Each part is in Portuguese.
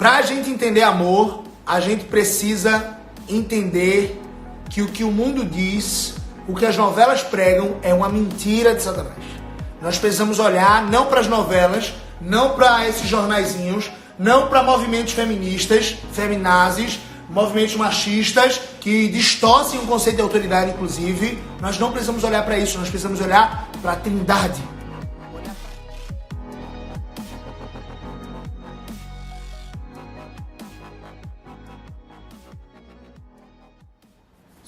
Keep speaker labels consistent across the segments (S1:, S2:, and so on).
S1: Para a gente entender amor, a gente precisa entender que o que o mundo diz, o que as novelas pregam, é uma mentira de Satanás. Nós precisamos olhar não para as novelas, não para esses jornaizinhos, não para movimentos feministas, feminazis, movimentos machistas que distorcem o conceito de autoridade, inclusive. Nós não precisamos olhar para isso, nós precisamos olhar para a Trindade.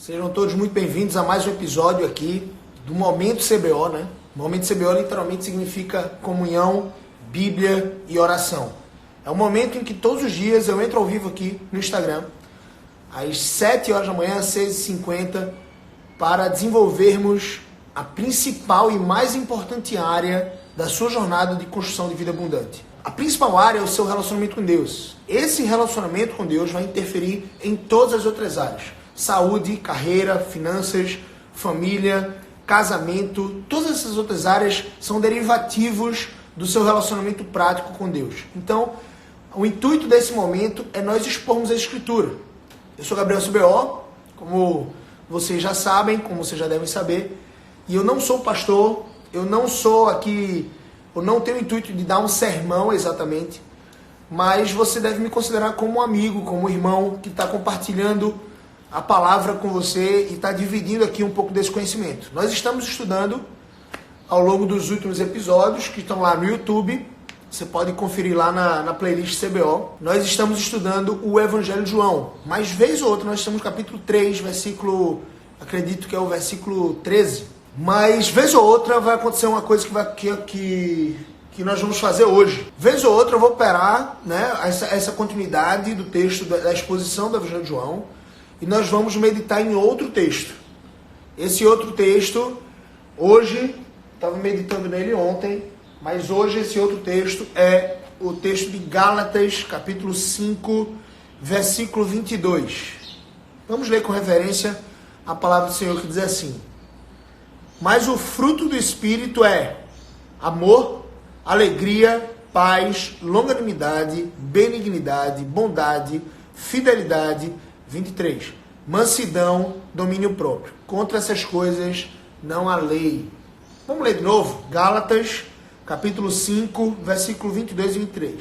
S1: Sejam todos muito bem-vindos a mais um episódio aqui do Momento CBO, né? Momento CBO literalmente significa comunhão, Bíblia e oração. É um momento em que todos os dias eu entro ao vivo aqui no Instagram, às 7 horas da manhã, 6h50, para desenvolvermos a principal e mais importante área da sua jornada de construção de vida abundante. A principal área é o seu relacionamento com Deus. Esse relacionamento com Deus vai interferir em todas as outras áreas. Saúde, carreira, finanças, família, casamento, todas essas outras áreas são derivativos do seu relacionamento prático com Deus. Então, o intuito desse momento é nós expormos a Escritura. Eu sou Gabriel CBO, como vocês já sabem, como vocês já devem saber, e eu não sou pastor, eu não tenho o intuito de dar um sermão exatamente, mas você deve me considerar como um amigo, como um irmão que está compartilhando a palavra com você e está dividindo aqui um pouco desse conhecimento. Nós estamos estudando ao longo dos últimos episódios, que estão lá no YouTube, você pode conferir lá na playlist CBO. Nós estamos estudando o Evangelho de João, mas vez ou outra nós estamos no capítulo 3, versículo, acredito que é o versículo 13, mas vez ou outra vai acontecer uma coisa que nós vamos fazer hoje. Vez ou outra eu vou operar, né, essa continuidade do texto, da exposição do Evangelho de João, e nós vamos meditar em outro texto. Esse outro texto, hoje, estava meditando nele ontem, mas hoje esse outro texto é o texto de Gálatas, capítulo 5, versículo 22. Vamos ler com referência a palavra do Senhor que diz assim: mas o fruto do Espírito é amor, alegria, paz, longanimidade, benignidade, bondade, fidelidade, 23. Mansidão, domínio próprio. Contra essas coisas não há lei. Vamos ler de novo? Gálatas, capítulo 5, versículo 22 e 23.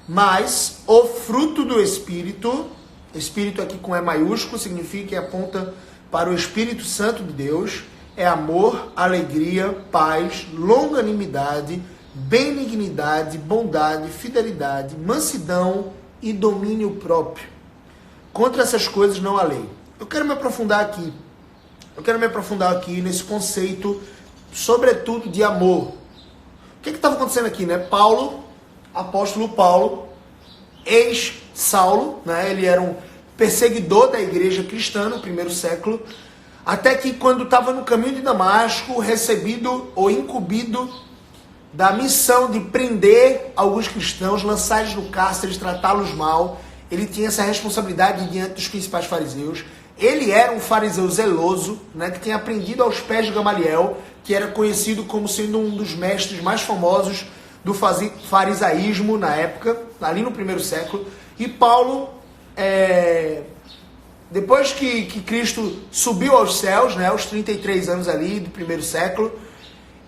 S1: Mas o fruto do Espírito, Espírito aqui com E maiúsculo, significa que aponta para o Espírito Santo de Deus, é amor, alegria, paz, longanimidade, benignidade, bondade, fidelidade, mansidão e domínio próprio. Contra essas coisas não há lei. Eu quero me aprofundar aqui nesse conceito, sobretudo de amor. O que estava acontecendo aqui, né? Paulo, apóstolo Paulo, ex-Saulo, né? Ele era um perseguidor da igreja cristã no primeiro século, até que quando estava no caminho de Damasco, recebido ou incumbido da missão de prender alguns cristãos, lançá-los no cárcere, tratá-los mal. Ele tinha essa responsabilidade diante dos principais fariseus. Ele era um fariseu zeloso, né, que tinha aprendido aos pés de Gamaliel, que era conhecido como sendo um dos mestres mais famosos do farisaísmo na época, ali no primeiro século. E Paulo, depois que Cristo subiu aos céus, né, aos 33 anos ali do primeiro século,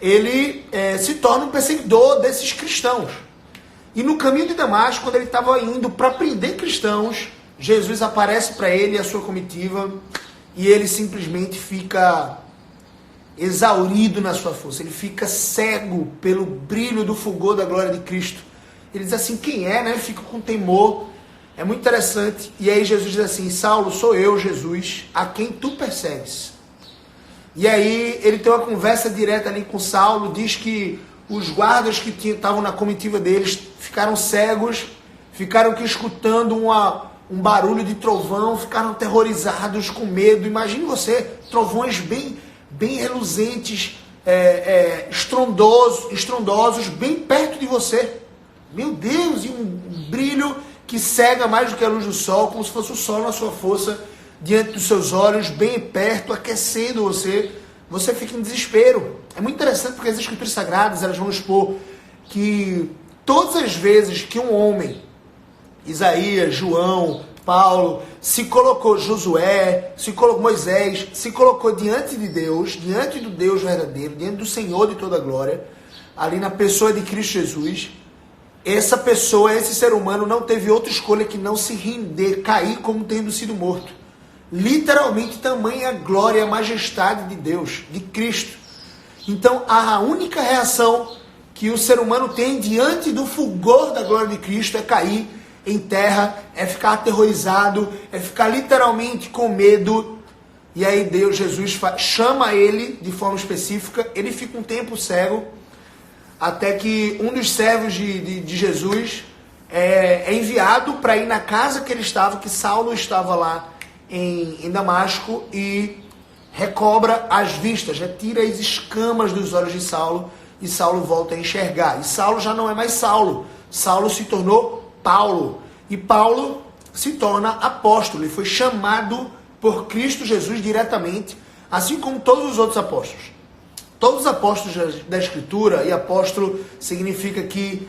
S1: ele se torna um perseguidor desses cristãos. E no caminho de Damasco, quando ele estava indo para prender cristãos, Jesus aparece para ele e a sua comitiva, e ele simplesmente fica exaurido na sua força. Ele fica cego pelo brilho do fulgor da glória de Cristo. Ele diz assim, quem é, né? Ele fica com temor. É muito interessante. E aí Jesus diz assim, Saulo, sou eu, Jesus, a quem tu persegues. E aí ele tem uma conversa direta ali com Saulo, diz que os guardas que estavam na comitiva deles ficaram cegos, ficaram aqui escutando um barulho de trovão, ficaram aterrorizados, com medo. Imagine você, trovões bem reluzentes, estrondosos, bem perto de você. Meu Deus, e um brilho que cega mais do que a luz do sol, como se fosse o sol na sua força, diante dos seus olhos, bem perto, aquecendo você. Você fica em desespero. É muito interessante porque as Escrituras Sagradas, elas vão expor que todas as vezes que um homem Isaías, João, Paulo, se colocou Josué, se colocou Moisés, se colocou diante de Deus, diante do Deus verdadeiro, diante do Senhor de toda a glória, ali na pessoa de Cristo Jesus. Essa pessoa, esse ser humano não teve outra escolha que não se render, cair como tendo sido morto. Literalmente, tamanha glória e majestade de Deus, de Cristo. Então, a única reação que o ser humano tem diante do fulgor da glória de Cristo é cair em terra, é ficar aterrorizado, é ficar literalmente com medo. E aí Deus, Jesus, chama ele de forma específica, ele fica um tempo cego, até que um dos servos de Jesus é enviado para ir na casa que ele estava, que Saulo estava lá em Damasco, e recobra as vistas, retira as escamas dos olhos de Saulo, e Saulo volta a enxergar. E Saulo já não é mais Saulo, Saulo se tornou Paulo, e Paulo se torna apóstolo, e foi chamado por Cristo Jesus diretamente, assim como todos os outros apóstolos. Todos os apóstolos da Escritura, e apóstolo significa que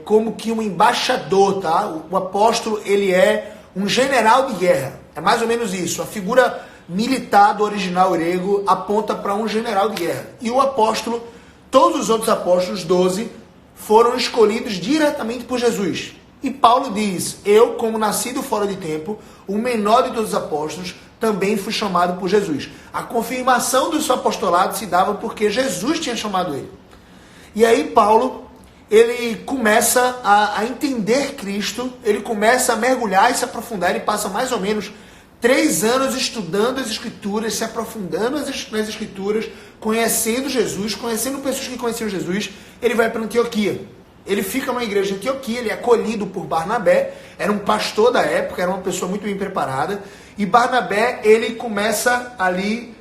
S1: como que um embaixador, tá? O apóstolo, ele é um general de guerra, é mais ou menos isso. A figura militar do original grego aponta para um general de guerra. E o apóstolo, todos os outros apóstolos, 12, foram escolhidos diretamente por Jesus. E Paulo diz: eu, como nascido fora de tempo, o menor de todos os apóstolos, também fui chamado por Jesus. A confirmação do seu apostolado se dava porque Jesus tinha chamado ele. E aí Paulo, ele começa a entender Cristo, ele começa a mergulhar e se aprofundar. Ele passa mais ou menos 3 anos estudando as Escrituras, se aprofundando nas Escrituras, conhecendo Jesus, conhecendo pessoas que conheciam Jesus. Ele vai para Antioquia. Ele fica numa igreja de Antioquia, ele é acolhido por Barnabé, era um pastor da época, era uma pessoa muito bem preparada. E Barnabé, ele começa ali,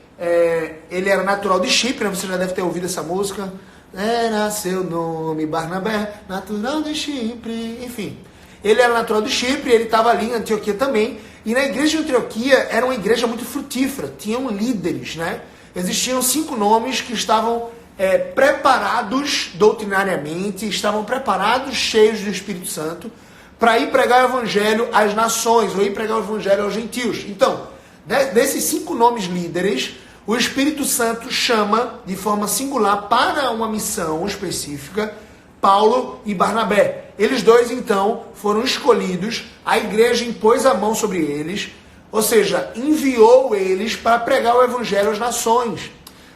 S1: ele era natural de Chipre, você já deve ter ouvido essa música. Era seu nome, Barnabé, natural de Chipre, enfim. Ele era natural de Chipre, ele estava ali em Antioquia também. E na igreja de Antioquia era uma igreja muito frutífera, tinham líderes, né? Existiam 5 nomes que estavam preparados doutrinariamente, estavam preparados, cheios do Espírito Santo, para ir pregar o evangelho às nações, ou ir pregar o evangelho aos gentios. Então, desses 5 nomes líderes, o Espírito Santo chama de forma singular para uma missão específica Paulo e Barnabé. Eles dois, então, foram escolhidos, a igreja impôs a mão sobre eles, ou seja, enviou eles para pregar o evangelho às nações.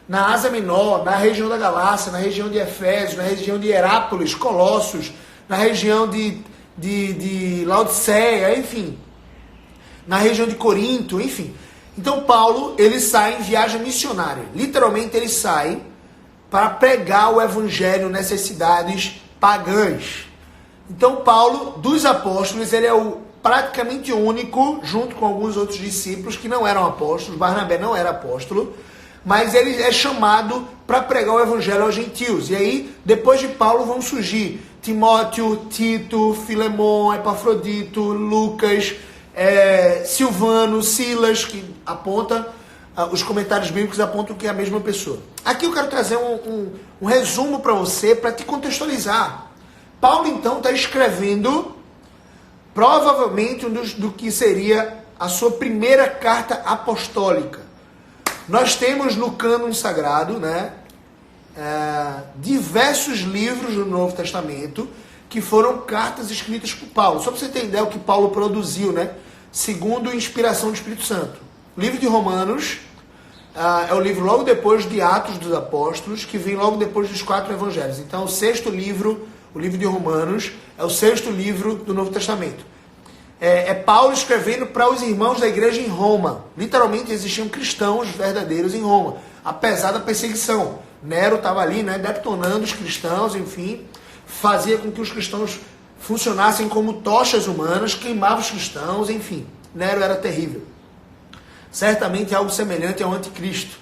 S1: Na Ásia Menor, na região da Galácia, na região de Efésio, na região de Herápolis, Colossos, na região de Laodiceia, enfim, na região de Corinto, enfim. Então Paulo, ele sai em viagem missionária. Literalmente ele sai para pregar o evangelho nessas cidades pagãs. Então Paulo, dos apóstolos, ele é praticamente único, junto com alguns outros discípulos que não eram apóstolos. Barnabé não era apóstolo, mas ele é chamado para pregar o evangelho aos gentios. E aí, depois de Paulo, vão surgir Timóteo, Tito, Filemon, Epafrodito, Lucas, Silvano, Silas, que aponta, os comentários bíblicos apontam que é a mesma pessoa. Aqui eu quero trazer um resumo para você, para te contextualizar. Paulo, então, está escrevendo, provavelmente, do que seria a sua primeira carta apostólica. Nós temos no cânon sagrado, né, diversos livros do Novo Testamento que foram cartas escritas por Paulo. Só para você ter ideia o que Paulo produziu, né, segundo inspiração do Espírito Santo. O livro de Romanos é o livro logo depois de Atos dos Apóstolos, que vem logo depois dos 4 evangelhos. Então, o 6º livro, o livro de Romanos, é o 6º livro do Novo Testamento. É Paulo escrevendo para os irmãos da igreja em Roma. Literalmente existiam cristãos verdadeiros em Roma, apesar da perseguição. Nero estava ali, né, detonando os cristãos, enfim, fazia com que os cristãos funcionassem como tochas humanas, queimava os cristãos, enfim. Nero era terrível. Certamente algo semelhante ao anticristo.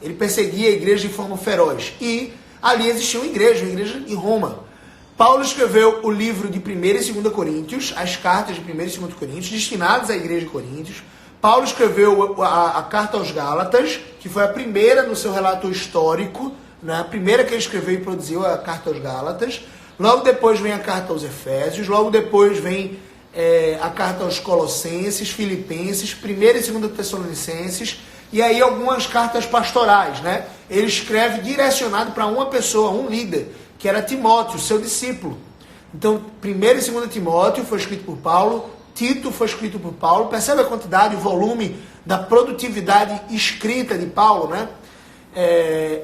S1: Ele perseguia a igreja de forma feroz. E ali existia uma igreja em Roma. Paulo escreveu o livro de 1ª e 2ª Coríntios, as cartas de 1ª e 2ª Coríntios, destinadas à igreja de Coríntios. Paulo escreveu a carta aos Gálatas, que foi a primeira no seu relato histórico, né? A primeira que ele escreveu e produziu a carta aos Gálatas. Logo depois vem a carta aos Efésios, logo depois vem a carta aos Colossenses, Filipenses, 1ª e 2ª Tessalonicenses, e aí algumas cartas pastorais, né? Ele escreve direcionado para uma pessoa, um líder, que era Timóteo, seu discípulo. Então, 1ª e 2ª Timóteo foi escrito por Paulo, Tito foi escrito por Paulo. Percebe a quantidade, o volume da produtividade escrita de Paulo, né?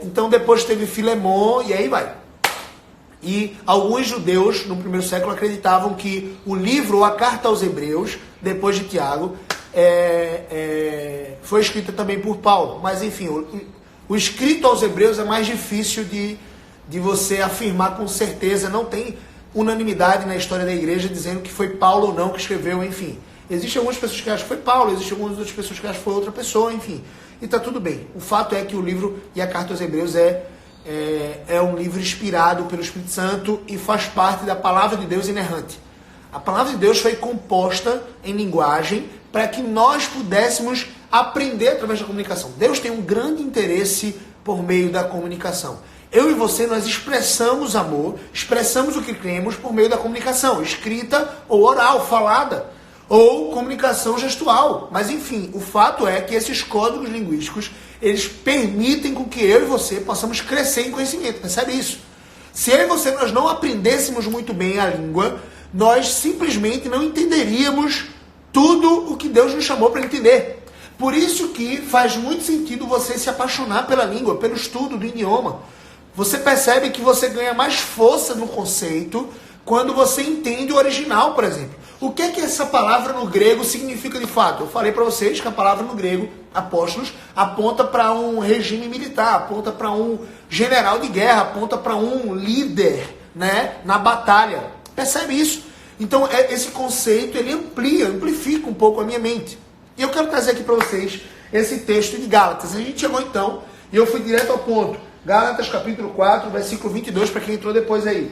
S1: Então depois teve Filemon e aí vai. E alguns judeus no primeiro século acreditavam que o livro ou a carta aos Hebreus, depois de Tiago, foi escrita também por Paulo. Mas enfim, o escrito aos Hebreus é mais difícil de você afirmar com certeza. Não tem unanimidade na história da igreja dizendo que foi Paulo ou não que escreveu, enfim. Existem algumas pessoas que acham que foi Paulo, existem algumas outras pessoas que acham que foi outra pessoa, enfim. E está tudo bem. O fato é que o livro e a carta aos Hebreus é um livro inspirado pelo Espírito Santo e faz parte da palavra de Deus inerrante. A palavra de Deus foi composta em linguagem para que nós pudéssemos aprender através da comunicação. Deus tem um grande interesse por meio da comunicação. Eu e você, nós expressamos amor, expressamos o que cremos por meio da comunicação, escrita ou oral, falada, ou comunicação gestual. Mas enfim, o fato é que esses códigos linguísticos, eles permitem com que eu e você possamos crescer em conhecimento. Percebe isso? Se eu e você nós não aprendêssemos muito bem a língua, nós simplesmente não entenderíamos tudo o que Deus nos chamou para entender. Por isso que faz muito sentido você se apaixonar pela língua, pelo estudo do idioma. Você percebe que você ganha mais força no conceito quando você entende o original, por exemplo. O que é que essa palavra no grego significa de fato? Eu falei para vocês que a palavra no grego, apóstolos, aponta para um regime militar, aponta para um general de guerra, aponta para um líder, né, na batalha. Percebe isso? Então, esse conceito, ele amplifica um pouco a minha mente. E eu quero trazer aqui para vocês esse texto de Gálatas. A gente chegou então, e eu fui direto ao ponto. Gálatas capítulo 4, versículo 22, para quem entrou depois aí.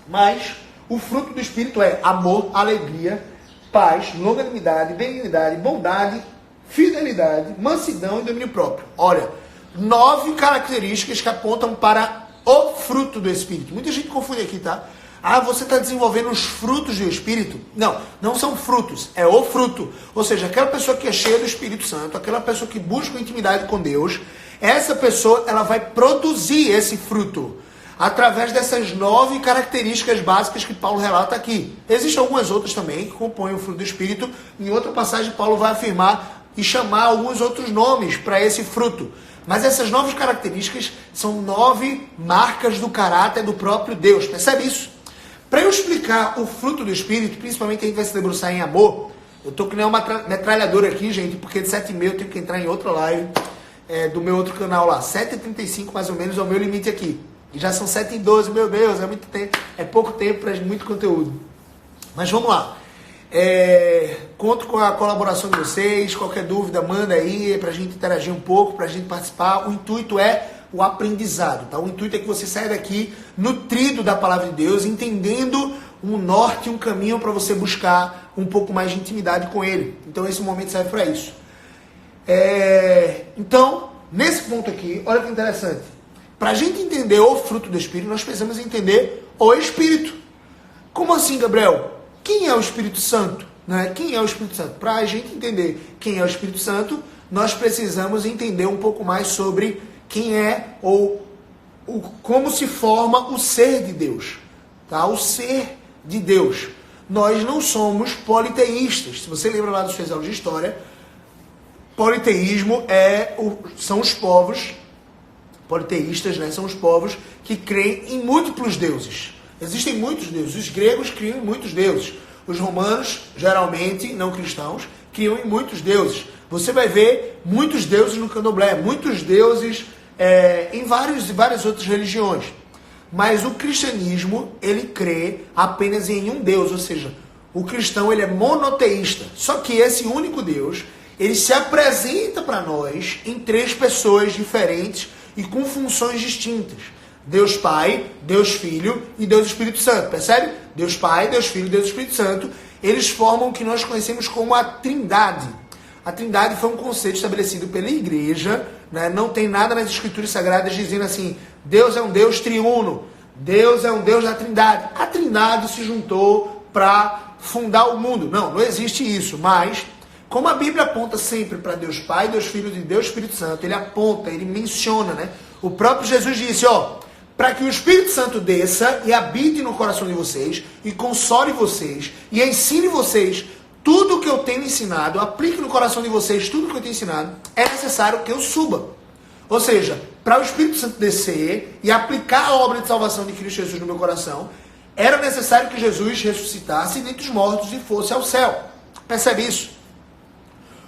S1: Mas o fruto do Espírito é amor, alegria, paz, longanimidade, benignidade, bondade, fidelidade, mansidão e domínio próprio. Olha, 9 características que apontam para o fruto do Espírito. Muita gente confunde aqui, tá? Ah, você está desenvolvendo os frutos do Espírito? Não, não são frutos, é o fruto. Ou seja, aquela pessoa que é cheia do Espírito Santo, aquela pessoa que busca intimidade com Deus, essa pessoa ela vai produzir esse fruto através dessas 9 características básicas que Paulo relata aqui. Existem algumas outras também que compõem o fruto do Espírito. Em outra passagem, Paulo vai afirmar e chamar alguns outros nomes para esse fruto. Mas essas 9 características são 9 marcas do caráter do próprio Deus. Percebe isso? Para eu explicar o fruto do Espírito, principalmente a gente vai se debruçar em amor, eu estou que nem uma metralhadora aqui, gente, porque de 7h30 eu tenho que entrar em outra live do meu outro canal lá. 7h35 mais ou menos é o meu limite aqui. E já são 7h12, meu Deus, é muito tempo, é pouco tempo para muito conteúdo. Mas vamos lá. Conto com a colaboração de vocês, qualquer dúvida manda aí para a gente interagir um pouco, para a gente participar. O intuito é o aprendizado, tá? O intuito é que você saia daqui nutrido da palavra de Deus, entendendo um norte, um caminho para você buscar um pouco mais de intimidade com Ele. Então esse momento serve para isso. Então, nesse ponto aqui, olha que interessante. Para a gente entender o fruto do Espírito, nós precisamos entender o Espírito. Como assim, Gabriel? Quem é o Espírito Santo? Né? Quem é o Espírito Santo? Para a gente entender quem é o Espírito Santo, nós precisamos entender um pouco mais sobre quem é ou como se forma o ser de Deus. Tá? O ser de Deus. Nós não somos politeístas. Se você lembra lá dos seus aulas de história, politeísmo são os povos, politeístas, né? São os povos que creem em múltiplos deuses. Existem muitos deuses. Os gregos criam em muitos deuses. Os romanos, geralmente, não cristãos, criam em muitos deuses. Você vai ver muitos deuses no candomblé, muitos deuses em várias outras religiões. Mas o cristianismo, ele crê apenas em um Deus, ou seja, o cristão ele é monoteísta. Só que esse único Deus, ele se apresenta para nós em 3 pessoas diferentes e com funções distintas. Deus Pai, Deus Filho e Deus Espírito Santo. Percebe? Deus Pai, Deus Filho e Deus Espírito Santo. Eles formam o que nós conhecemos como a Trindade. A Trindade foi um conceito estabelecido pela igreja, né? Não tem nada nas Escrituras Sagradas dizendo assim, Deus é um Deus triuno, Deus é um Deus da Trindade. A Trindade se juntou para fundar o mundo. Não existe isso. Mas, como a Bíblia aponta sempre para Deus Pai, Deus Filho e Deus Espírito Santo, ele aponta, ele menciona, né? O próprio Jesus disse, para que o Espírito Santo desça e habite no coração de vocês, e console vocês, e ensine vocês tudo o que eu tenho ensinado, aplique no coração de vocês tudo o que eu tenho ensinado, é necessário que eu suba. Ou seja, para o Espírito Santo descer e aplicar a obra de salvação de Cristo Jesus no meu coração, era necessário que Jesus ressuscitasse dentre os mortos e fosse ao céu. Percebe isso?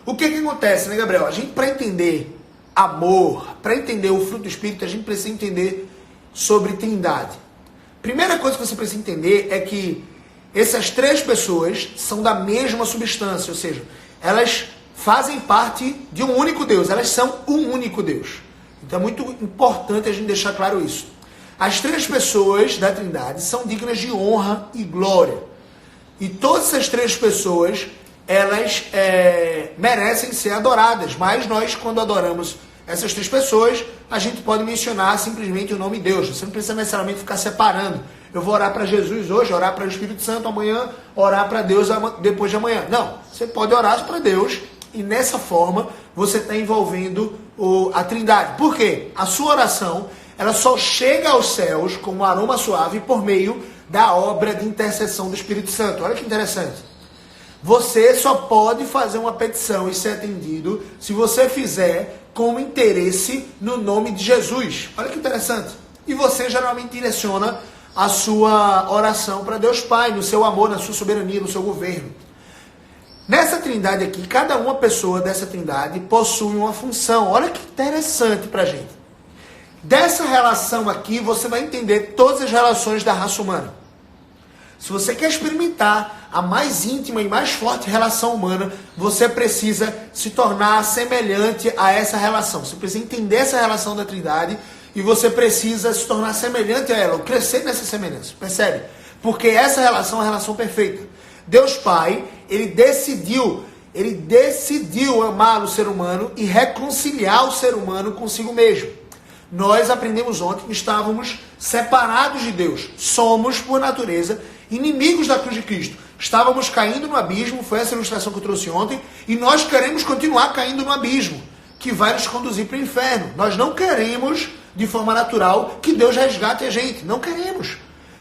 S1: O que acontece, né, Gabriel? A gente, para entender amor, para entender o fruto do Espírito, a gente precisa entender sobre Trindade. Primeira coisa que você precisa entender é que essas três pessoas são da mesma substância, ou seja, elas fazem parte de um único Deus, elas são um único Deus. Então é muito importante a gente deixar claro isso. As três pessoas da Trindade são dignas de honra e glória. E todas essas três pessoas, elas merecem ser adoradas. Mas nós, quando adoramos essas três pessoas, a gente pode mencionar simplesmente o nome de Deus. Você não precisa necessariamente ficar separando. Eu vou orar para Jesus hoje, orar para o Espírito Santo amanhã, orar para Deus depois de amanhã. Não, você pode orar para Deus e nessa forma você está envolvendo a Trindade. Por quê? A sua oração, ela só chega aos céus como um aroma suave por meio da obra de intercessão do Espírito Santo. Olha que interessante. Você só pode fazer uma petição e ser atendido se você fizer com interesse no nome de Jesus. Olha que interessante. E você geralmente direciona a sua oração para Deus Pai, no seu amor, na sua soberania, no seu governo. Nessa Trindade aqui, cada uma pessoa dessa Trindade possui uma função. Olha que interessante para a gente. Dessa relação aqui, você vai entender todas as relações da raça humana. Se você quer experimentar a mais íntima e mais forte relação humana, você precisa se tornar semelhante a essa relação. Você precisa entender essa relação da Trindade e você precisa se tornar semelhante a ela, ou crescer nessa semelhança. Percebe? Porque essa relação é uma relação perfeita. Deus Pai, ele decidiu amar o ser humano e reconciliar o ser humano consigo mesmo. Nós aprendemos ontem que estávamos separados de Deus. Somos, por natureza, inimigos da cruz de Cristo. Estávamos caindo no abismo, foi essa ilustração que eu trouxe ontem, e nós queremos continuar caindo no abismo, que vai nos conduzir para o inferno. Nós não queremos, de forma natural, que Deus resgate a gente. Não queremos.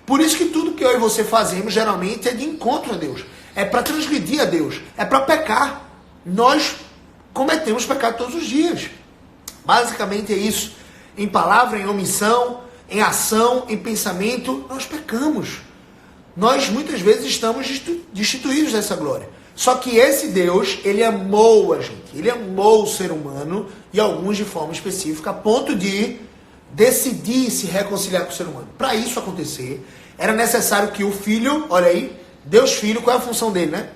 S1: Por isso que tudo que eu e você fazemos, geralmente, é de encontro a Deus. É para transgredir a Deus. É para pecar. Nós cometemos pecado todos os dias. Basicamente é isso. Em palavra, em omissão, em ação, em pensamento, nós pecamos. Nós muitas vezes estamos destituídos dessa glória. Só que esse Deus, ele amou a gente. Ele amou o ser humano, e alguns de forma específica, a ponto de decidir se reconciliar com o ser humano. Para isso acontecer, era necessário que o Filho, olha aí, Deus Filho, qual é a função dele, né?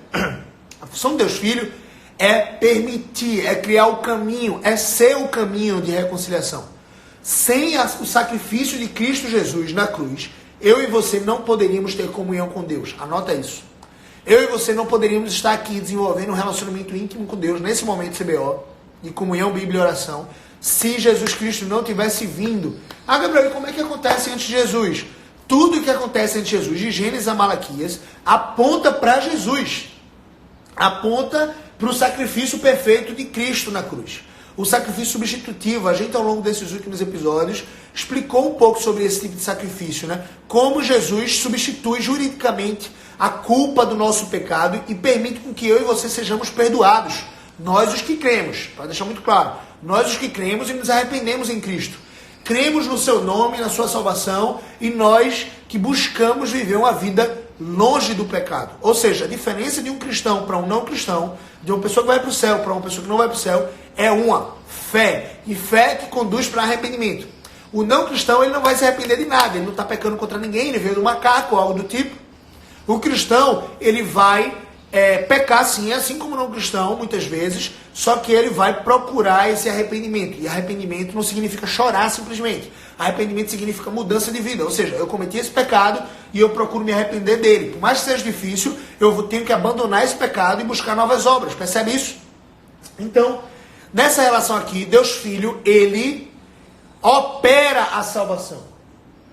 S1: A função de Deus Filho é permitir, é criar o caminho, é ser o caminho de reconciliação. Sem o sacrifício de Cristo Jesus na cruz, eu e você não poderíamos ter comunhão com Deus. Anota isso. Eu e você não poderíamos estar aqui desenvolvendo um relacionamento íntimo com Deus nesse momento CBO, de comunhão, Bíblia e oração, se Jesus Cristo não tivesse vindo. Ah, Gabriel, e como é que acontece antes de Jesus? Tudo que acontece antes de Jesus, de Gênesis a Malaquias, aponta para Jesus. Aponta para o sacrifício perfeito de Cristo na cruz. O sacrifício substitutivo, a gente ao longo desses últimos episódios explicou um pouco sobre esse tipo de sacrifício, né? Como Jesus substitui juridicamente a culpa do nosso pecado e permite com que eu e você sejamos perdoados. Nós os que cremos, para deixar muito claro, nós os que cremos e nos arrependemos em Cristo. Cremos no seu nome, na sua salvação, e nós que buscamos viver uma vida longe do pecado. Ou seja, a diferença de um cristão para um não cristão, de uma pessoa que vai para o céu para uma pessoa que não vai para o céu, é uma fé. E fé que conduz para arrependimento. O não cristão, ele não vai se arrepender de nada. Ele não está pecando contra ninguém, ele veio do macaco ou algo do tipo. O cristão, ele vai pecar sim, assim como o não cristão, muitas vezes, só que ele vai procurar esse arrependimento. E arrependimento não significa chorar simplesmente. Arrependimento significa mudança de vida. Ou seja, eu cometi esse pecado e eu procuro me arrepender dele. Por mais que seja difícil, eu tenho que abandonar esse pecado e buscar novas obras. Percebe isso? Então, nessa relação aqui, Deus Filho, ele opera a salvação.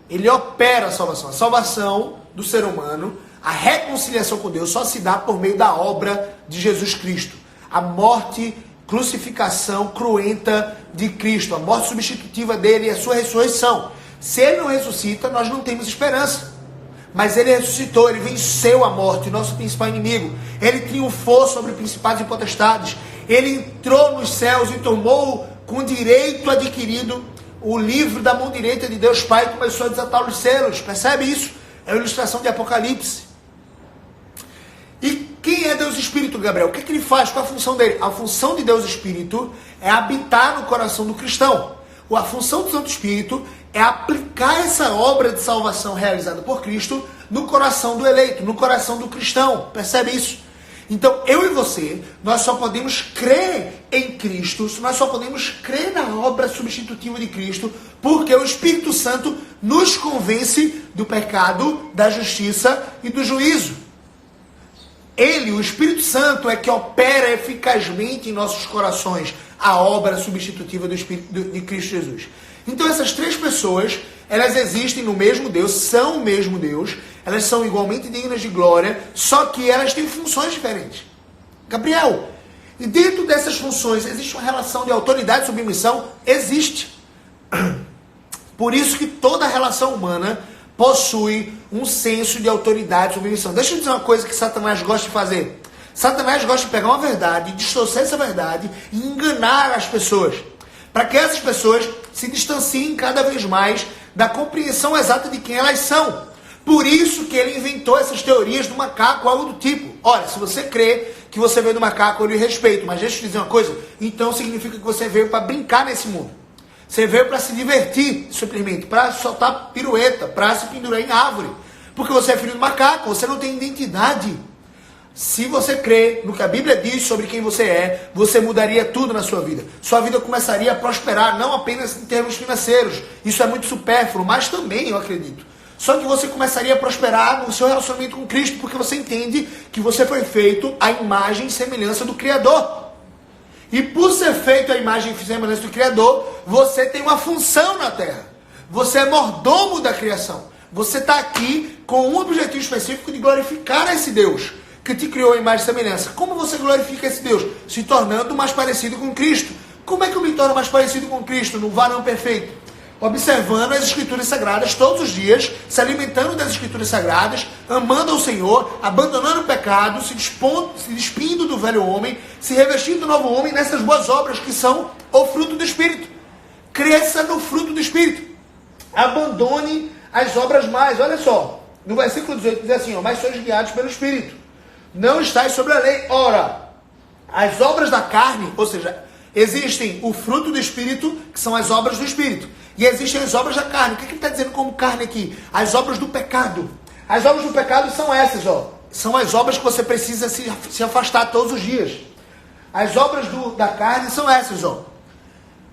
S1: Ele opera a salvação. A salvação do ser humano A reconciliação com Deus só se dá por meio da obra de Jesus Cristo. A morte, crucificação cruenta de Cristo, a morte substitutiva dele e a sua ressurreição. Se ele não ressuscita, nós não temos esperança. Mas ele ressuscitou, ele venceu a morte, nosso principal inimigo. Ele triunfou sobre principados e potestades. Ele entrou nos céus e tomou com direito adquirido o livro da mão direita de Deus Pai e começou a desatar os selos. Percebe isso? É a ilustração de Apocalipse. E quem é Deus Espírito, Gabriel? O que ele faz? Qual a função dele? A função de Deus Espírito é habitar no coração do cristão. A função do Santo Espírito é aplicar essa obra de salvação realizada por Cristo no coração do eleito, no coração do cristão. Percebe isso? Então, eu e você, nós só podemos crer em Cristo, nós só podemos crer na obra substitutiva de Cristo, porque o Espírito Santo nos convence do pecado, da justiça e do juízo. Ele, o Espírito Santo, é que opera eficazmente em nossos corações a obra substitutiva do Espírito de Cristo Jesus. Então essas três pessoas, elas existem no mesmo Deus, são o mesmo Deus, elas são igualmente dignas de glória, só que elas têm funções diferentes. Gabriel, e dentro dessas funções existe uma relação de autoridade e submissão? Existe. Por isso que toda relação humana possui um senso de autoridade e submissão. Deixa eu dizer uma coisa que Satanás gosta de fazer. Satanás gosta de pegar uma verdade, distorcer essa verdade e enganar as pessoas, para que essas pessoas se distanciem cada vez mais da compreensão exata de quem elas são. Por isso que ele inventou essas teorias do macaco, algo do tipo. Olha, se você crê que você veio do macaco, eu lhe respeito, mas deixa eu te dizer uma coisa, então significa que você veio para brincar nesse mundo. Você veio para se divertir, simplesmente, para soltar pirueta, para se pendurar em árvore. Porque você é filho do macaco, você não tem identidade. Se você crê no que a Bíblia diz sobre quem você é, você mudaria tudo na sua vida. Sua vida começaria a prosperar, não apenas em termos financeiros. Isso é muito supérfluo, mas também, eu acredito. Só que você começaria a prosperar no seu relacionamento com Cristo, porque você entende que você foi feito à imagem e semelhança do Criador. E por ser feito à imagem e semelhança do Criador, você tem uma função na Terra. Você é mordomo da criação. Você está aqui com um objetivo específico de glorificar esse Deus que te criou a imagem e semelhança. Como você glorifica esse Deus? Se tornando mais parecido com Cristo. Como é que eu me torno mais parecido com Cristo, no varão perfeito? Observando as Escrituras Sagradas todos os dias, se alimentando das Escrituras Sagradas, amando ao Senhor, abandonando o pecado, se despindo do velho homem, se revestindo do novo homem nessas boas obras que são o fruto do Espírito. Cresça no fruto do Espírito. Abandone as obras mais. Olha só, no versículo 18 diz assim, mas sois guiados pelo Espírito. Não estáis sobre a lei. Ora, as obras da carne, ou seja, existem o fruto do Espírito, que são as obras do Espírito. E existem as obras da carne. O que ele está dizendo como carne aqui? As obras do pecado. As obras do pecado são essas, ó. São as obras que você precisa se afastar todos os dias. As obras da carne são essas, ó.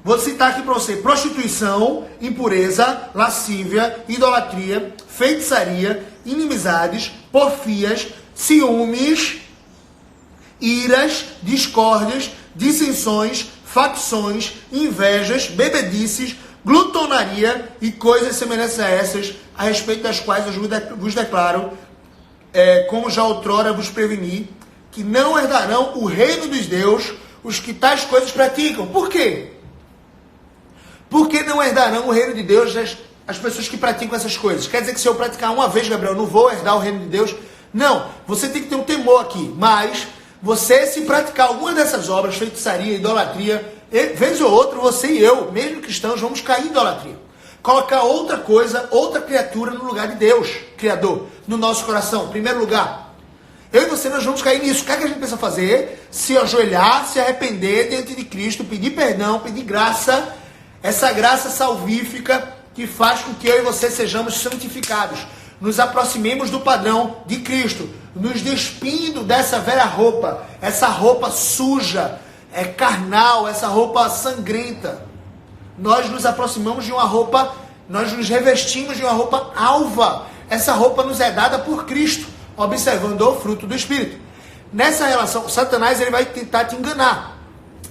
S1: Vou citar aqui para você. Prostituição, impureza, lascívia, idolatria, feitiçaria, inimizades, porfias, ciúmes, iras, discórdias, dissensões, facções, invejas, bebedices, glutonaria e coisas semelhantes a essas, a respeito das quais eu vos declaro, como já outrora vos preveni, que não herdarão o reino dos Deus os que tais coisas praticam. Por quê? Porque não herdarão o reino de Deus as pessoas que praticam essas coisas. Quer dizer que se eu praticar uma vez, Gabriel, não vou herdar o reino de Deus? Não, você tem que ter um temor aqui, mas você, se praticar alguma dessas obras, feitiçaria, idolatria, vez ou outra, você e eu, mesmo cristãos, vamos cair em idolatria. Colocar outra coisa, outra criatura no lugar de Deus, Criador, no nosso coração. Em primeiro lugar, eu e você, nós vamos cair nisso. O que é que a gente precisa fazer? Se ajoelhar, se arrepender diante de Cristo, pedir perdão, pedir graça, essa graça salvífica que faz com que eu e você sejamos santificados. Nos aproximemos do padrão de Cristo, nos despindo dessa velha roupa, essa roupa suja, carnal, essa roupa sangrenta. Nós nos aproximamos de uma roupa, nós nos revestimos de uma roupa alva. Essa roupa nos é dada por Cristo, observando o fruto do Espírito. Nessa relação, Satanás ele vai tentar te enganar.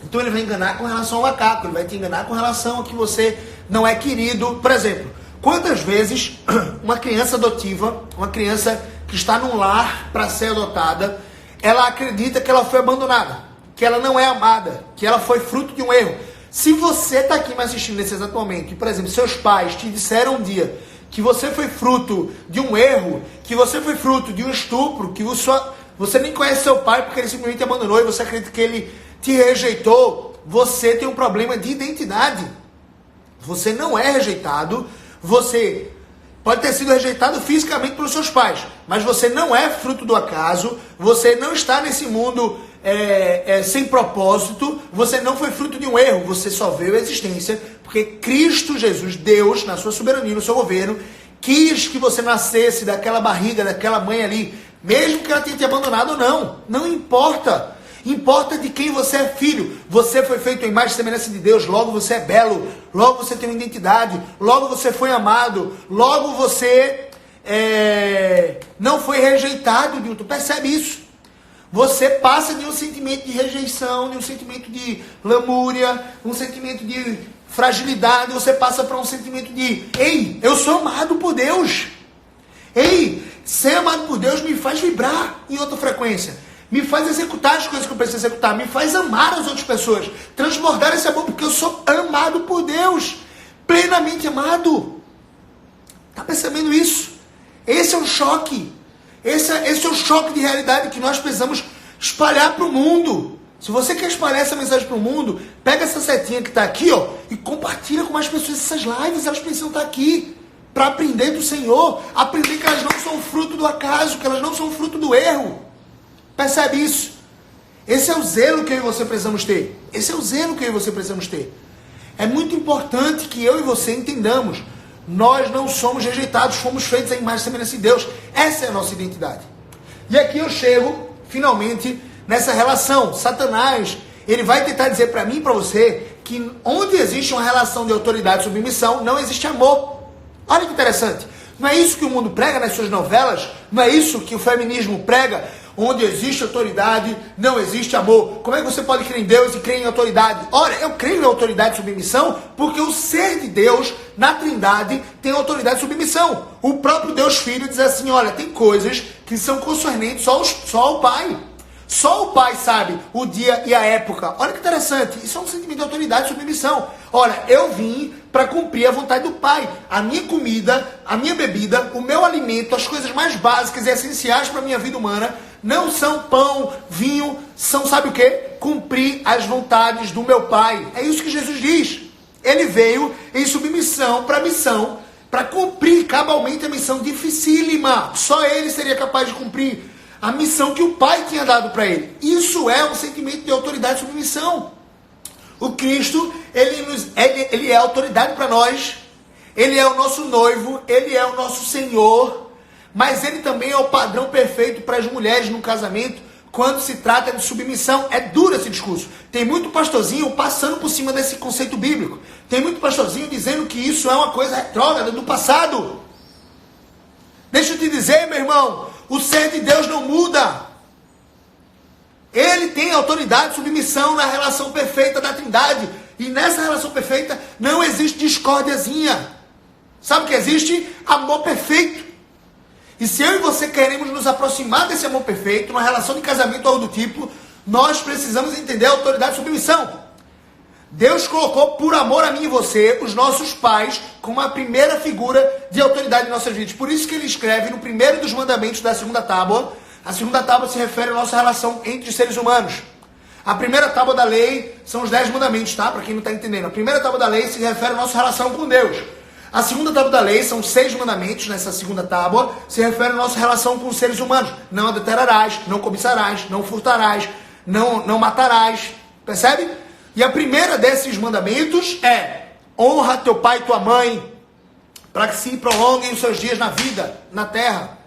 S1: Então ele vai enganar com relação ao macaco, ele vai te enganar com relação a que você não é querido. Por exemplo, quantas vezes uma criança adotiva, uma criança que está num lar para ser adotada, ela acredita que ela foi abandonada, que ela não é amada, que ela foi fruto de um erro. Se você está aqui me assistindo nesse exato momento, e, por exemplo, seus pais te disseram um dia que você foi fruto de um erro, que você foi fruto de um estupro, que você nem conhece seu pai porque ele simplesmente abandonou e você acredita que ele te rejeitou, você tem um problema de identidade. Você não é rejeitado, você pode ter sido rejeitado fisicamente pelos seus pais, mas você não é fruto do acaso, você não está nesse mundo sem propósito, você não foi fruto de um erro, você só veio à existência porque Cristo Jesus, Deus, na sua soberania, no seu governo, quis que você nascesse daquela barriga, daquela mãe ali, mesmo que ela tenha te abandonado ou não, não importa. Importa de quem você é filho. Você foi feito em imagem e semelhança de Deus, logo você é belo, logo você tem uma identidade, logo você foi amado, logo você não foi rejeitado, Newton. Percebe isso? Você passa de um sentimento de rejeição, de um sentimento de lamúria, um sentimento de fragilidade, você passa para um sentimento de, ei, eu sou amado por Deus. Ei, ser amado por Deus me faz vibrar em outra frequência. Me faz executar as coisas que eu preciso executar. Me faz amar as outras pessoas. Transbordar esse amor, porque eu sou amado por Deus. Plenamente amado. Está percebendo isso? Esse é um choque. Esse é o choque de realidade que nós precisamos espalhar para o mundo. Se você quer espalhar essa mensagem para o mundo, pega essa setinha que está aqui, ó, e compartilha com mais pessoas essas lives. Elas precisam estar aqui para aprender do Senhor. Aprender que elas não são fruto do acaso, que elas não são fruto do erro. Percebe isso? Esse é o zelo que eu e você precisamos ter. Esse é o zelo que eu e você precisamos ter. É muito importante que eu e você entendamos. Nós não somos rejeitados, fomos feitos à imagem e semelhança de Deus. Essa é a nossa identidade. E aqui eu chego, finalmente, nessa relação. Satanás, ele vai tentar dizer para mim e para você que onde existe uma relação de autoridade e submissão, não existe amor. Olha que interessante. Não é isso que o mundo prega nas suas novelas? Não é isso que o feminismo prega? Onde existe autoridade, não existe amor. Como é que você pode crer em Deus e crer em autoridade? Ora, eu creio em autoridade e submissão porque o ser de Deus, na Trindade, tem autoridade e submissão. O próprio Deus Filho diz assim, olha, tem coisas que são concernentes só ao Pai. Só o Pai sabe o dia e a época. Olha que interessante. Isso é um sentimento de autoridade e submissão. Olha, eu vim para cumprir a vontade do Pai. A minha comida, a minha bebida, o meu alimento, as coisas mais básicas e essenciais para a minha vida humana não são pão, vinho, são, sabe o quê? Cumprir as vontades do meu Pai. É isso que Jesus diz. Ele veio em submissão para a missão, para cumprir cabalmente a missão dificílima. Só ele seria capaz de cumprir a missão que o Pai tinha dado para ele. Isso é um sentimento de autoridade e submissão. O Cristo, ele é autoridade para nós. Ele é o nosso noivo, ele é o nosso Senhor. Mas ele também é o padrão perfeito para as mulheres no casamento, quando se trata de submissão. É duro esse discurso. Tem muito pastorzinho passando por cima desse conceito bíblico. Tem muito pastorzinho dizendo que isso é uma coisa retrógrada do passado. Deixa eu te dizer, meu irmão, o ser de Deus não muda. Ele tem autoridade e submissão na relação perfeita da Trindade. E nessa relação perfeita não existe discórdiazinha. Sabe o que existe? Amor perfeito. E se eu e você queremos nos aproximar desse amor perfeito, numa relação de casamento ou do tipo, nós precisamos entender a autoridade e submissão. Deus colocou por amor a mim e você, os nossos pais, como a primeira figura de autoridade em nossas vidas. Por isso que ele escreve no primeiro dos mandamentos da segunda tábua. A segunda tábua se refere à nossa relação entre os seres humanos. A primeira tábua da lei são os 10 mandamentos, tá? Para quem não está entendendo. A primeira tábua da lei se refere à nossa relação com Deus. A segunda tábua da lei são 6 mandamentos. Nessa segunda tábua se refere à nossa relação com os seres humanos. Não adulterarás, não cobiçarás, não furtarás, não matarás. Percebe? E a primeira desses mandamentos é: honra teu pai e tua mãe, para que se prolonguem os seus dias na vida, na terra.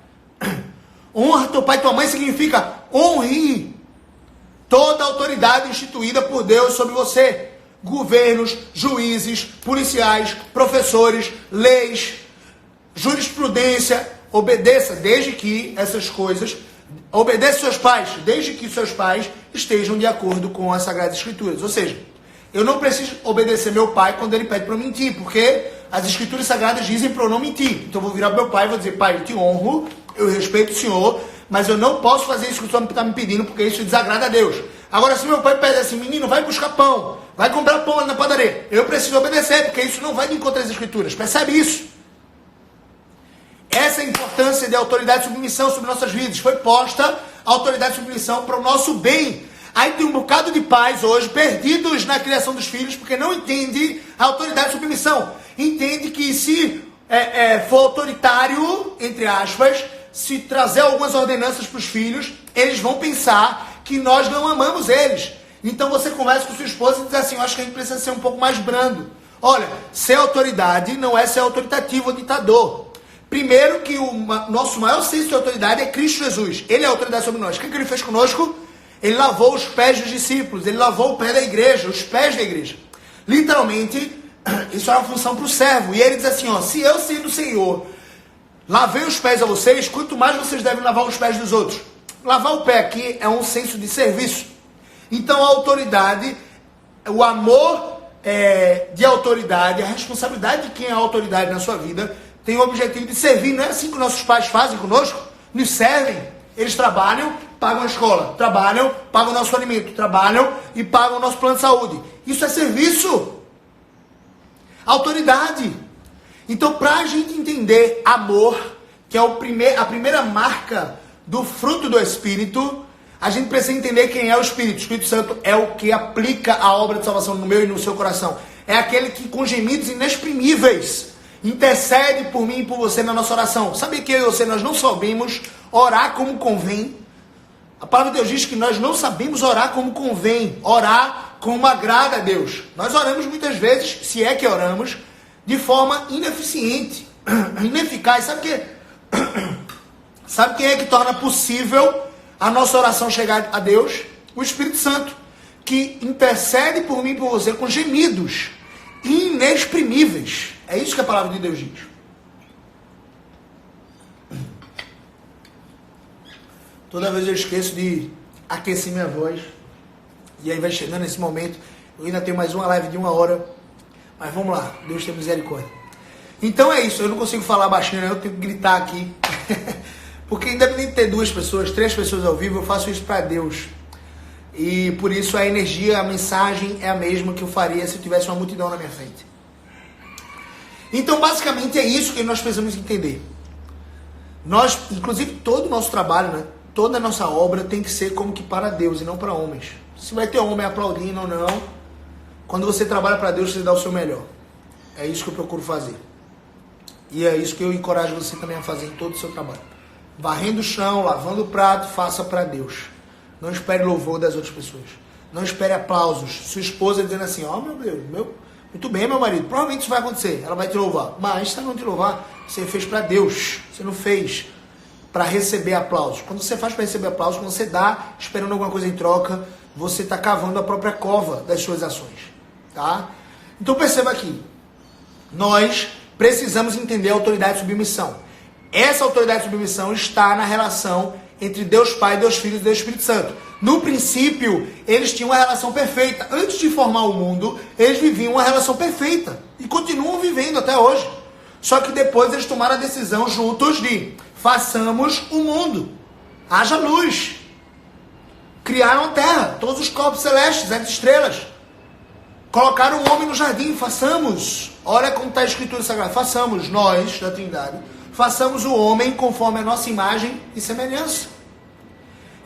S1: Honra teu pai e tua mãe significa honre toda a autoridade instituída por Deus sobre você. Governos, juízes, policiais, professores, leis, jurisprudência. Obedeça desde que essas coisas... Obedeça seus pais, desde que seus pais estejam de acordo com as Sagradas Escrituras. Ou seja, eu não preciso obedecer meu pai quando ele pede para eu mentir, porque as Escrituras Sagradas dizem para eu não mentir. Então eu vou virar para meu pai e vou dizer: pai, eu te honro, Eu respeito o senhor, mas eu não posso fazer isso que o senhor está me pedindo, porque isso desagrada a Deus. Agora, se meu pai pede assim, menino, vai buscar pão, vai comprar pão ali na padaria, eu preciso obedecer, porque isso não vai de encontro às Escrituras. Percebe isso? Essa é a importância de autoridade e submissão sobre nossas vidas. Foi posta a autoridade e submissão para o nosso bem. Aí tem um bocado de pais hoje perdidos na criação dos filhos, porque não entende a autoridade e submissão. Entende que se for autoritário, entre aspas, se trazer algumas ordenanças para os filhos, eles vão pensar que nós não amamos eles. Então você conversa com sua esposa e diz assim, eu acho que a gente precisa ser um pouco mais brando. Olha, ser autoridade não é ser autoritativo ou ditador. Primeiro que o nosso maior senso de autoridade é Cristo Jesus. Ele é a autoridade sobre nós. O que ele fez conosco? Ele lavou os pés dos discípulos. Ele lavou o pé da igreja, os pés da igreja. Literalmente, isso é uma função para o servo. E ele diz assim, ó, se eu sendo o Senhor lavei os pés a vocês, quanto mais vocês devem lavar os pés dos outros. Lavar o pé aqui é um senso de serviço. Então a autoridade, o amor de autoridade, a responsabilidade de quem é a autoridade na sua vida, tem o objetivo de servir. Não é assim que nossos pais fazem conosco? Nos servem. Eles trabalham, pagam a escola. Trabalham, pagam o nosso alimento. Trabalham e pagam o nosso plano de saúde. Isso é serviço. Autoridade. Então, para a gente entender amor, que é a primeira marca do fruto do Espírito, a gente precisa entender quem é o Espírito. O Espírito Santo é o que aplica a obra de salvação no meu e no seu coração. É aquele que, com gemidos inexprimíveis, intercede por mim e por você na nossa oração. Sabe que eu e você, nós não sabemos orar como convém? A palavra de Deus diz que nós não sabemos orar como convém, orar como agrada a Deus. Nós oramos muitas vezes, se é que oramos, de forma ineficiente, ineficaz. Sabe quem é que torna possível a nossa oração chegar a Deus? O Espírito Santo, que intercede por mim e por você com gemidos inexprimíveis. É isso que a palavra de Deus diz. Toda vez eu esqueço de aquecer minha voz. E aí vai chegando esse momento. Eu ainda tenho mais uma live de 1 hora. Mas vamos lá. Deus tem misericórdia. Então é isso. Eu não consigo falar baixinho, né? Eu tenho que gritar aqui. Porque independente de ter 2 pessoas, 3 pessoas ao vivo, eu faço isso para Deus. E por isso a energia, a mensagem é a mesma que eu faria se eu tivesse uma multidão na minha frente. Então basicamente é isso que nós precisamos entender. Nós, inclusive todo o nosso trabalho, né? Toda a nossa obra tem que ser como que para Deus e não para homens. Se vai ter homem aplaudindo ou não, quando você trabalha para Deus, você dá o seu melhor. É isso que eu procuro fazer. E é isso que eu encorajo você também a fazer em todo o seu trabalho. Varrendo o chão, lavando o prato, faça para Deus. Não espere louvor das outras pessoas. Não espere aplausos. Sua esposa dizendo assim, ó, meu Deus, muito bem, meu marido, provavelmente isso vai acontecer. Ela vai te louvar. Mas se ela não te louvar, você fez para Deus. Você não fez para receber aplausos. Quando você faz para receber aplausos, quando você dá esperando alguma coisa em troca, você está cavando a própria cova das suas ações. Tá? Então perceba aqui. Nós precisamos entender a autoridade e submissão. Essa autoridade e submissão está na relação entre Deus Pai, Deus Filho e Deus Espírito Santo. No princípio, eles tinham uma relação perfeita. Antes de formar o mundo, eles viviam uma relação perfeita. E continuam vivendo até hoje. Só que depois eles tomaram a decisão juntos de façamos o mundo. Haja luz. Criaram a terra, todos os corpos celestes, as estrelas. Colocaram o homem no jardim, façamos. Olha como está a Escritura Sagrada. Façamos, nós, da Trindade, façamos o homem conforme a nossa imagem e semelhança.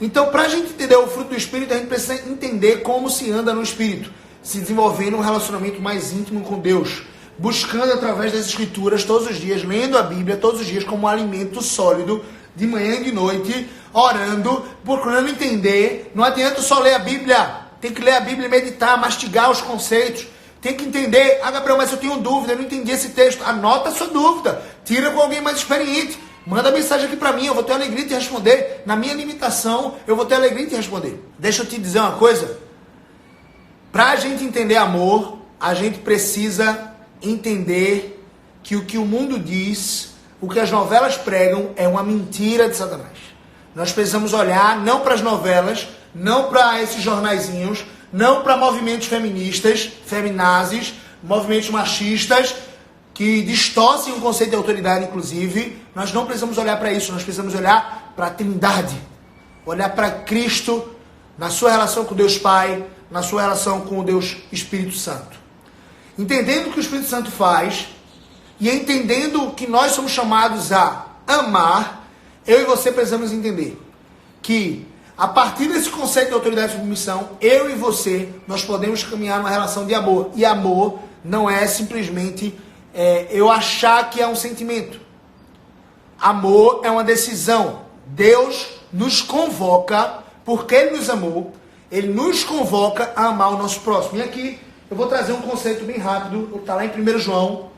S1: Então, para a gente entender o fruto do Espírito, a gente precisa entender como se anda no Espírito. Se desenvolvendo um relacionamento mais íntimo com Deus. Buscando através das Escrituras todos os dias, lendo a Bíblia todos os dias como um alimento sólido, de manhã e de noite, orando, procurando entender. Não adianta só ler a Bíblia. Tem que ler a Bíblia e meditar, mastigar os conceitos. Tem que entender. Ah, Gabriel, mas eu tenho dúvida, eu não entendi esse texto. Anota a sua dúvida. Tira com alguém mais experiente. Manda mensagem aqui para mim, eu vou ter alegria de te responder. Na minha limitação, eu vou ter alegria de te responder. Deixa eu te dizer uma coisa. Para a gente entender amor, a gente precisa entender que o que o mundo diz, o que as novelas pregam, é uma mentira de Satanás. Nós precisamos olhar não para as novelas, não para esses jornaizinhos, não para movimentos feministas, feminazes, movimentos machistas, que distorcem o conceito de autoridade, inclusive, nós não precisamos olhar para isso, nós precisamos olhar para a Trindade, olhar para Cristo na sua relação com Deus Pai, na sua relação com o Deus Espírito Santo. Entendendo o que o Espírito Santo faz e entendendo que nós somos chamados a amar, eu e você precisamos entender que a partir desse conceito de autoridade e submissão, eu e você, nós podemos caminhar numa relação de amor. E amor não é simplesmente eu achar que é um sentimento. Amor é uma decisão. Deus nos convoca, porque Ele nos amou, Ele nos convoca a amar o nosso próximo. E aqui eu vou trazer um conceito bem rápido, está lá em 1 João,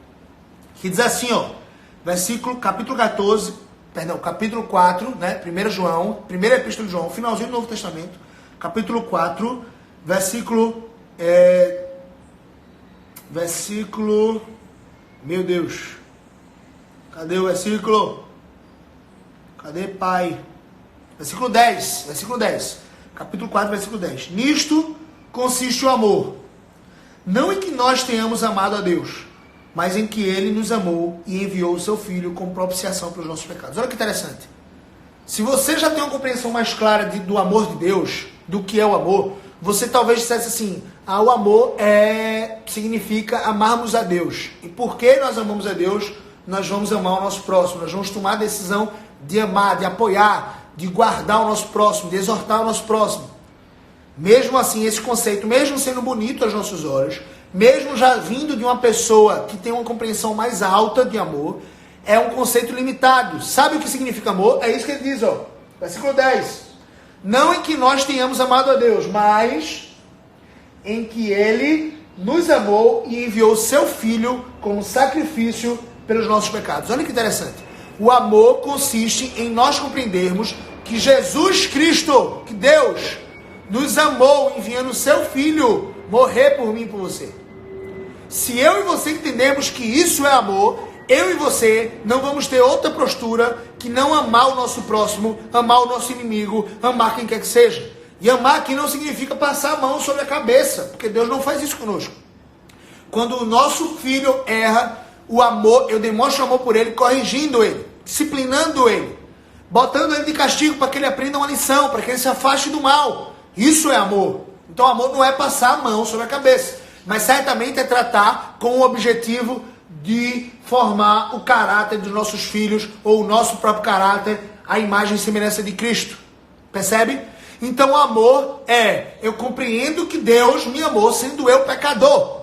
S1: que diz assim, capítulo 4, né? 1 João, primeira epístola de João, finalzinho do Novo Testamento, capítulo 4, meu Deus, cadê o versículo? Cadê, Pai? Versículo 10, capítulo 4, versículo 10. Nisto consiste o amor, não em que nós tenhamos amado a Deus, mas em que Ele nos amou e enviou o seu Filho como propiciação para os nossos pecados. Olha que interessante. Se você já tem uma compreensão mais clara do amor de Deus, do que é o amor, você talvez dissesse assim, o amor significa amarmos a Deus. E porque nós amamos a Deus, nós vamos amar o nosso próximo, nós vamos tomar a decisão de amar, de apoiar, de guardar o nosso próximo, de exortar o nosso próximo. Mesmo assim, esse conceito, mesmo sendo bonito aos nossos olhos, mesmo já vindo de uma pessoa que tem uma compreensão mais alta de amor, é um conceito limitado. Sabe o que significa amor? É isso que ele diz, versículo 10. Não em que nós tenhamos amado a Deus, mas em que Ele nos amou e enviou o seu Filho como sacrifício pelos nossos pecados. Olha que interessante. O amor consiste em nós compreendermos que Jesus Cristo, que Deus, nos amou enviando o seu Filho morrer por mim e por você. Se eu e você entendermos que isso é amor, eu e você não vamos ter outra postura que não amar o nosso próximo, amar o nosso inimigo, amar quem quer que seja. E amar aqui não significa passar a mão sobre a cabeça, porque Deus não faz isso conosco. Quando o nosso filho erra, o amor, eu demonstro amor por ele, corrigindo ele, disciplinando ele, botando ele de castigo para que ele aprenda uma lição, para que ele se afaste do mal. Isso é amor. Então amor não é passar a mão sobre a cabeça, mas certamente é tratar com o objetivo de formar o caráter dos nossos filhos, ou o nosso próprio caráter, a imagem e semelhança de Cristo. Percebe? Então o amor eu compreendo que Deus me amou sendo eu pecador.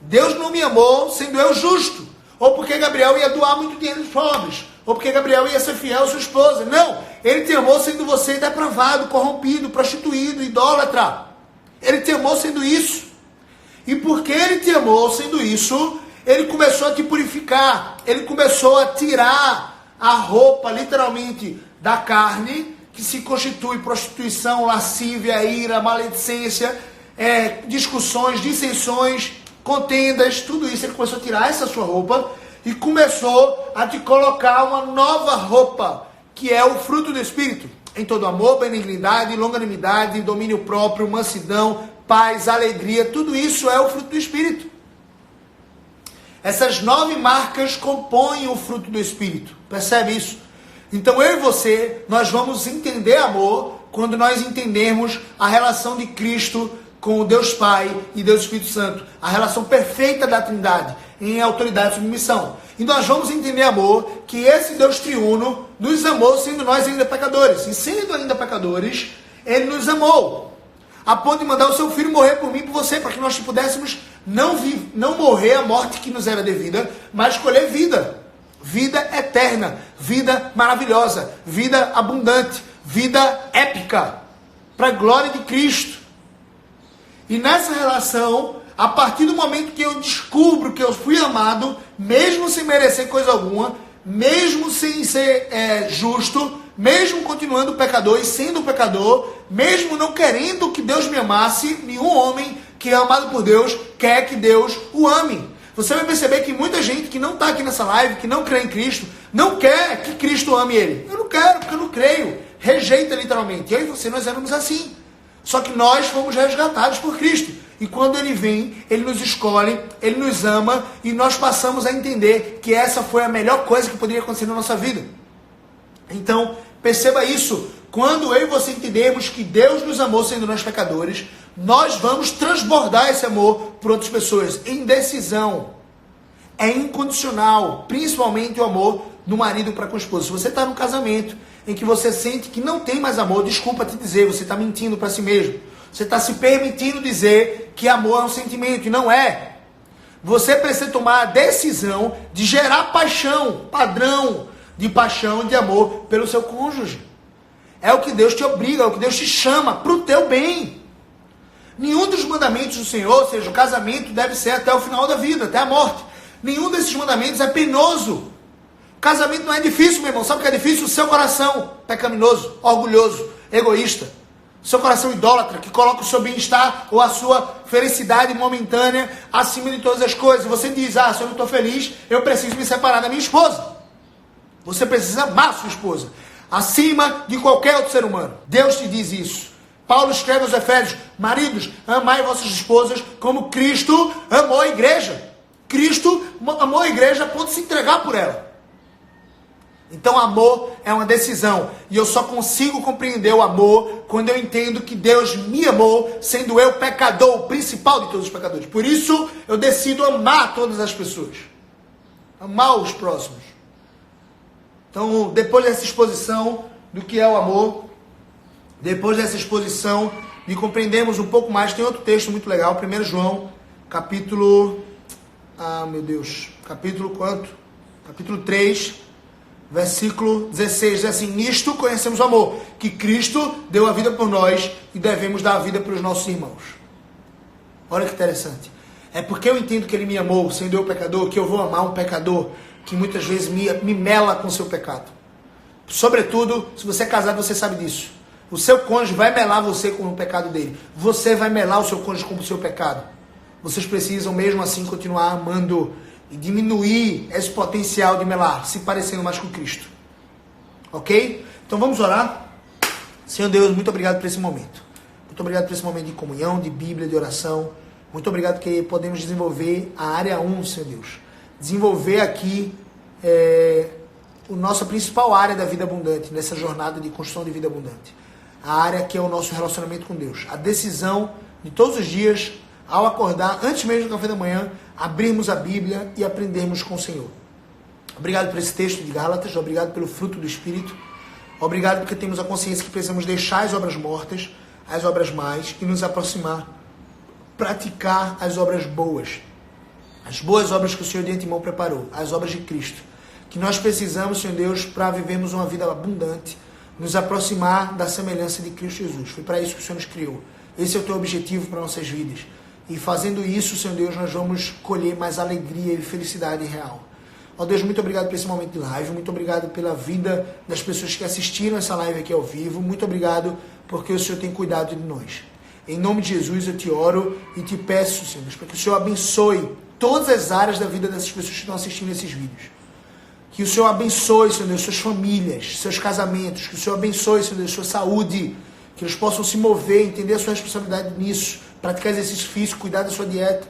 S1: Deus não me amou sendo eu justo. Ou porque Gabriel ia doar muito dinheiro aos pobres. Ou porque Gabriel ia ser fiel à sua esposa. Não, Ele te amou sendo você depravado, corrompido, prostituído, idólatra. Ele te amou sendo isso. E porque Ele te amou sendo isso, Ele começou a te purificar. Ele começou a tirar a roupa, literalmente, da carne, que se constitui prostituição, lascívia, ira, maledicência, discussões, dissensões, contendas, tudo isso. Ele começou a tirar essa sua roupa e começou a te colocar uma nova roupa, que é o fruto do Espírito. Em todo amor, benignidade, longanimidade, domínio próprio, mansidão, paz, alegria, tudo isso é o fruto do Espírito. Essas 9 marcas compõem o fruto do Espírito. Percebe isso? Então eu e você, nós vamos entender amor quando nós entendermos a relação de Cristo com o Deus Pai e Deus Espírito Santo. A relação perfeita da Trindade em autoridade e submissão. E nós vamos entender amor, que esse Deus triuno nos amou sendo nós ainda pecadores. E sendo ainda pecadores, Ele nos amou. A ponto de mandar o seu Filho morrer por mim e por você, para que nós pudéssemos não morrer a morte que nos era devida, mas escolher vida. Vida eterna, vida maravilhosa, vida abundante, vida épica, para a glória de Cristo. E nessa relação, a partir do momento que eu descubro que eu fui amado, mesmo sem merecer coisa alguma, mesmo sem ser justo, mesmo continuando pecador e sendo pecador, mesmo não querendo que Deus me amasse, nenhum homem que é amado por Deus quer que Deus o ame. Você vai perceber que muita gente que não está aqui nessa live, que não crê em Cristo, não quer que Cristo ame ele. Eu não quero, porque eu não creio. Rejeita literalmente. Eu e você, nós éramos assim. Só que nós fomos resgatados por Cristo. E quando Ele vem, Ele nos escolhe, Ele nos ama e nós passamos a entender que essa foi a melhor coisa que poderia acontecer na nossa vida. Então, perceba isso. Quando eu e você entendermos que Deus nos amou sendo nós pecadores, nós vamos transbordar esse amor por outras pessoas. Em decisão. É incondicional. Principalmente o amor do marido para com a esposa. Se você está num casamento em que você sente que não tem mais amor, desculpa te dizer, você está mentindo para si mesmo. Você está se permitindo dizer que amor é um sentimento, e não é. Você precisa tomar a decisão de gerar paixão, padrão de paixão e de amor pelo seu cônjuge. É o que Deus te obriga, é o que Deus te chama para o teu bem. Nenhum dos mandamentos do Senhor, ou seja, o casamento deve ser até o final da vida, até a morte. Nenhum desses mandamentos é penoso. Casamento não é difícil, meu irmão. Sabe o que é difícil? O seu coração pecaminoso, orgulhoso, egoísta. Seu coração idólatra, que coloca o seu bem-estar ou a sua felicidade momentânea acima de todas as coisas. Você diz, se eu não estou feliz, eu preciso me separar da minha esposa. Você precisa amar a sua esposa acima de qualquer outro ser humano. Deus te diz isso. Paulo escreve aos Efésios, maridos, amai vossas esposas como Cristo amou a igreja. Cristo amou a igreja a ponto de se entregar por ela. Então amor é uma decisão. E eu só consigo compreender o amor quando eu entendo que Deus me amou, sendo eu pecador, o principal de todos os pecadores. Por isso eu decido amar todas as pessoas. Amar os próximos. Então, depois dessa exposição do que é o amor, depois dessa exposição de compreendermos um pouco mais, tem outro texto muito legal, 1 João, capítulo... capítulo quanto? Capítulo 3, versículo 16, diz assim, nisto conhecemos o amor, que Cristo deu a vida por nós e devemos dar a vida para os nossos irmãos. Olha que interessante. É porque eu entendo que Ele me amou, sendo eu pecador, que eu vou amar um pecador que muitas vezes me mela com seu pecado. Sobretudo, se você é casado, você sabe disso. O seu cônjuge vai melar você com o pecado dele. Você vai melar o seu cônjuge com o seu pecado. Vocês precisam mesmo assim continuar amando e diminuir esse potencial de melar, se parecendo mais com Cristo. Ok? Então vamos orar. Senhor Deus, muito obrigado por esse momento. Muito obrigado por esse momento de comunhão, de Bíblia, de oração. Muito obrigado que podemos desenvolver a área 1, Senhor Deus. Desenvolver aqui a nossa principal área da vida abundante, nessa jornada de construção de vida abundante. A área que é o nosso relacionamento com Deus. A decisão de todos os dias, ao acordar, antes mesmo do café da manhã, abrirmos a Bíblia e aprendermos com o Senhor. Obrigado por esse texto de Gálatas, obrigado pelo fruto do Espírito, obrigado porque temos a consciência que precisamos deixar as obras mortas, as obras más, e nos aproximar, praticar as obras boas, as boas obras que o Senhor de antemão preparou, as obras de Cristo, que nós precisamos, Senhor Deus, para vivermos uma vida abundante, nos aproximar da semelhança de Cristo Jesus. Foi para isso que o Senhor nos criou. Esse é o teu objetivo para nossas vidas. E fazendo isso, Senhor Deus, nós vamos colher mais alegria e felicidade real. Ó Deus, muito obrigado por esse momento de live. Muito obrigado pela vida das pessoas que assistiram essa live aqui ao vivo. Muito obrigado porque o Senhor tem cuidado de nós. Em nome de Jesus eu te oro e te peço, Senhor, para que o Senhor abençoe todas as áreas da vida dessas pessoas que estão assistindo esses vídeos. Que o Senhor abençoe, Senhor Deus, suas famílias, seus casamentos. Que o Senhor abençoe, Senhor Deus, sua saúde. Que eles possam se mover, entender a sua responsabilidade nisso. Praticar exercício físico, cuidar da sua dieta.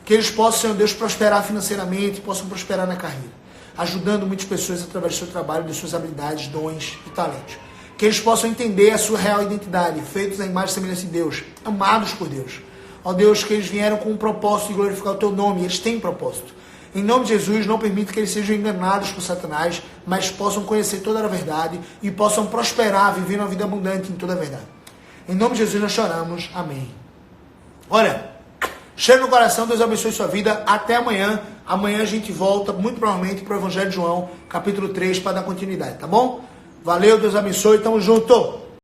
S1: Que eles possam, Senhor Deus, prosperar financeiramente, possam prosperar na carreira. Ajudando muitas pessoas através do seu trabalho, de suas habilidades, dons e talentos. Que eles possam entender a sua real identidade, feitos à imagem e semelhança de Deus, amados por Deus. Ó Deus, que eles vieram com um propósito de glorificar o teu nome, eles têm propósito. Em nome de Jesus, não permita que eles sejam enganados por Satanás, mas possam conhecer toda a verdade e possam prosperar, viver uma vida abundante em toda a verdade. Em nome de Jesus nós choramos. Amém. Olha, cheiro no coração, Deus abençoe sua vida. Até amanhã. Amanhã a gente volta, muito provavelmente, para o Evangelho de João, capítulo 3, para dar continuidade, tá bom? Valeu, Deus abençoe, tamo junto!